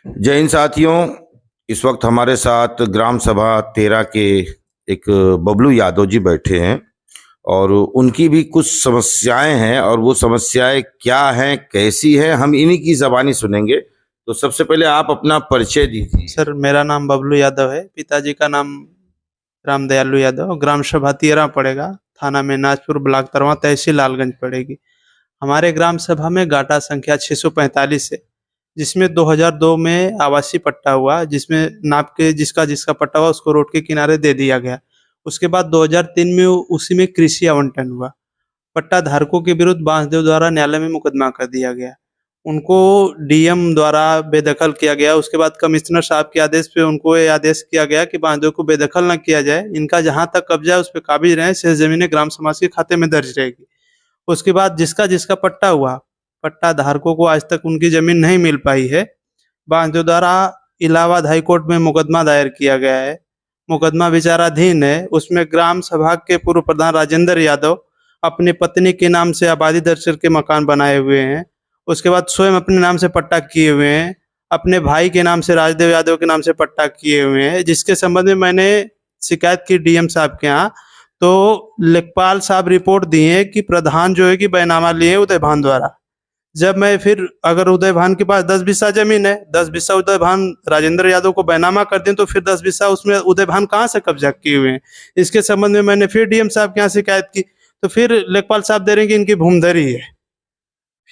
जय हिंद साथियों। इस वक्त हमारे साथ ग्राम सभा 13 के एक बबलू यादव जी बैठे हैं और उनकी भी कुछ समस्याएं हैं और वो समस्याएं क्या हैं, कैसी हैं, हम इन्हीं की ज़बानी सुनेंगे। तो सबसे पहले आप अपना परिचय दीजिए। सर, मेरा नाम बबलू यादव है। पिताजी का नाम रामदयालु यादव। ग्राम सभा 13 पड़ेगा, थाना में नाजपुर, ब्लॉक तरवा, तहसील लालगंज पड़ेगी। हमारे ग्राम सभा में गाटा संख्या 645 है, जिसमें 2002 में आवासीय पट्टा हुआ, जिसमें नाप के जिसका जिसका पट्टा हुआ उसको रोड के किनारे दे दिया गया। उसके बाद 2003 में उसी में कृषि आवंटन हुआ। पट्टा धारकों के विरुद्ध बांसदेव द्वारा न्यायालय में मुकदमा कर दिया गया। उनको डीएम द्वारा बेदखल किया गया। उसके बाद कमिश्नर साहब के आदेश पे उनको ये आदेश किया गया कि बांसदेव को बेदखल न किया जाए, इनका जहां तक कब्जा है उस पर काबिज रहे, शेष जमीनें ग्राम समाज के खाते में दर्ज रहेगी। उसके बाद जिसका जिसका पट्टा हुआ, पट्टा धारकों को आज तक उनकी जमीन नहीं मिल पाई है। बांसदेव द्वारा इलाहाबाद हाईकोर्ट में मुकदमा दायर किया गया है। मुकदमा विचाराधीन है। उसमें ग्राम सभा के पूर्व प्रधान राजेंद्र यादव अपनी पत्नी के नाम से आबादी दर्ज करके मकान बनाए हुए हैं। उसके बाद स्वयं अपने नाम से पट्टा किए हुए हैं। अपने भाई के नाम से, राजदेव यादव के नाम से पट्टा किए हुए हैं, जिसके संबंध में मैंने शिकायत की डीएम साहब के यहाँ। तो लेखपाल साहब रिपोर्ट दिए कि प्रधान जो है कि बैनामा लिए उदय भान द्वारा। जब मैं फिर अगर उदय भान के पास 10 बिस्सा जमीन है, 10 बिस्सा उदय भान राजेंद्र यादव को बैनामा कर दें, तो फिर 10 बिस्सा उसमें उदय भान कहाँ से कब्जा किए हुए हैं। इसके संबंध में मैंने फिर डीएम साहब के यहाँ शिकायत की, तो फिर लेखपाल साहब दे रहे हैं कि इनकी भूमधरी है।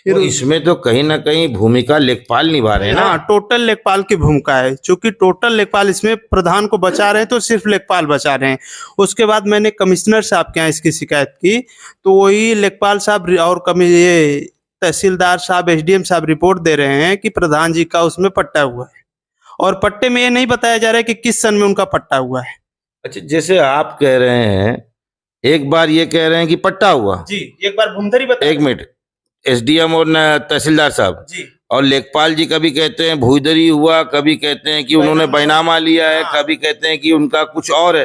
फिर इसमें तो कहीं ना कहीं भूमिका लेखपाल निभा रहे हैं ना। हाँ, टोटल लेखपाल की भूमिका है। चूंकि टोटल लेखपाल इसमें प्रधान को बचा रहे हैं, तो सिर्फ लेखपाल बचा रहे हैं। उसके बाद मैंने कमिश्नर साहब के यहाँ इसकी शिकायत की, तो वही लेखपाल साहब और ये तहसीलदार साहब, एसडीएम साहब रिपोर्ट दे रहे हैं कि प्रधान जी का उसमें पट्टा हुआ है, और पट्टे में ये नहीं बताया जा रहा है कि किस सन में उनका पट्टा हुआ है। अच्छा, जैसे आप कह रहे हैं, एक बार ये कह रहे हैं कि पट्टा हुआ जी, एक बार भूमधरी बता। एक मिनट, एसडीएम और तहसीलदार साहब जी, और लेखपाल जी कभी कहते हैं भूईदरी हुआ, कभी कहते हैं कि उन्होंने बैनामा लिया है, कभी कहते हैं कि उनका कुछ और है।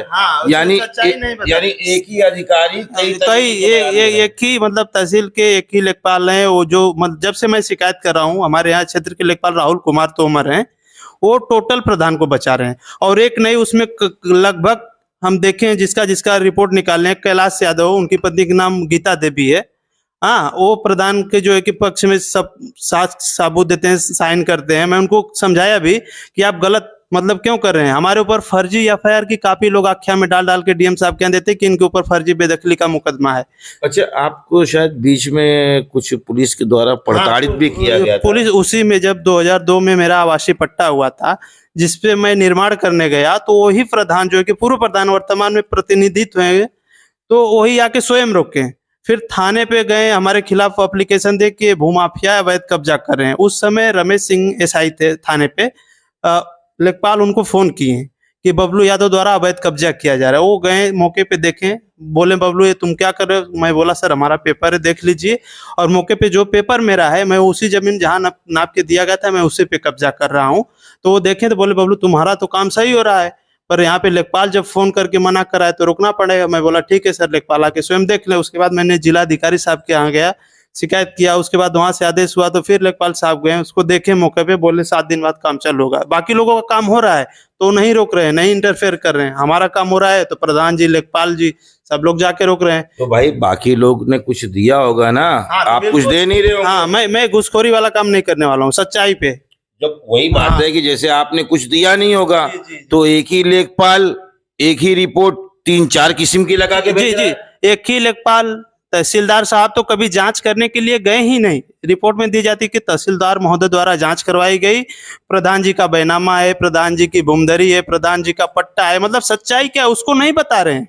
यानी एक ही अधिकारी कई एक ही मतलब तहसील के एक ही लेखपाल हैं। वो जो जब से मैं शिकायत कर रहा हूँ, हमारे यहाँ क्षेत्र के लेखपाल राहुल कुमार तोमर हैं, वो टोटल प्रधान को बचा रहे हैं। और एक नहीं, उसमें लगभग हम देखें जिसका जिसका रिपोर्ट निकालने, कैलाश यादव, उनकी पत्नी का नाम गीता देवी है। हाँ, वो प्रधान के जो है कि पक्ष में सब साबूत देते हैं, साइन करते हैं। मैं उनको समझाया भी कि आप गलत मतलब क्यों कर रहे हैं। हमारे ऊपर फर्जी एफआईआर की काफी लोग आख्या में डाल डाल के डीएम साहब कह देते हैं कि इनके ऊपर फर्जी बेदखली का मुकदमा है। अच्छा, आपको शायद बीच में कुछ पुलिस के द्वारा प्रताड़ित भी किया गया था। पुलिस उसी में जब 2002 में मेरा आवासीय पट्टा हुआ था, जिसपे मैं निर्माण करने गया, तो वही प्रधान जो है कि पूर्व प्रधान वर्तमान में प्रतिनिधित्व है, तो वही आके स्वयं रोके। फिर थाने पे गए, हमारे खिलाफ एप्लीकेशन दे के भूमाफिया अवैध कब्जा कर रहे हैं। उस समय रमेश सिंह एसआई थे थाने पे। लेखपाल उनको फोन किए कि बबलू यादव द्वारा अवैध कब्जा किया जा रहा है। वो गए, मौके पे देखें, बोले बबलू ये तुम क्या कर रहे हो। मैं बोला सर हमारा पेपर है, देख लीजिए। और मौके पे जो पेपर मेरा है, मैं उसी जमीन जहाँ नाप के दिया गया था, मैं उसी पे कब्जा कर रहा हूँ। तो वो देखें तो बोले बबलू तुम्हारा तो काम सही हो रहा है, पर यहाँ पे लेखपाल जब फोन करके मना कराए तो रुकना पड़ेगा। मैं बोला ठीक है सर, लेखपाल आके स्वयं देख ले। उसके बाद मैंने जिलाधिकारी साहब के यहाँ गया, शिकायत किया। उसके बाद वहां से आदेश हुआ, तो फिर लेखपाल साहब गए, उसको देखे मौके पे, बोले 7 दिन बाद काम चालू होगा। बाकी लोगों का काम हो रहा है तो नहीं रोक रहे हैं, नहीं इंटरफेयर कर रहे हैं। हमारा काम हो रहा है तो प्रधान जी, लेखपाल जी, सब लोग जाके रोक रहे हैं। तो भाई बाकी लोग ने कुछ दिया होगा ना। हाँ, आप कुछ दे नहीं रहे हो। हाँ, मैं घुसखोरी वाला काम नहीं करने वाला हूँ, सच्चाई पे। जब वही बात है कि जैसे आपने कुछ दिया नहीं होगा, तो एक ही लेखपाल एक ही रिपोर्ट 3-4 किस्म की लगा के भेज रहा है। एक ही लेखपाल। तहसीलदार साहब तो कभी जांच करने के लिए गए ही नहीं। रिपोर्ट में दी जाती कि तहसीलदार महोदय द्वारा जांच करवाई गई, प्रधान जी का बैनामा है, प्रधान जी की भूमधरी है, प्रधान जी का पट्टा है। मतलब सच्चाई क्या है उसको नहीं बता रहे हैं।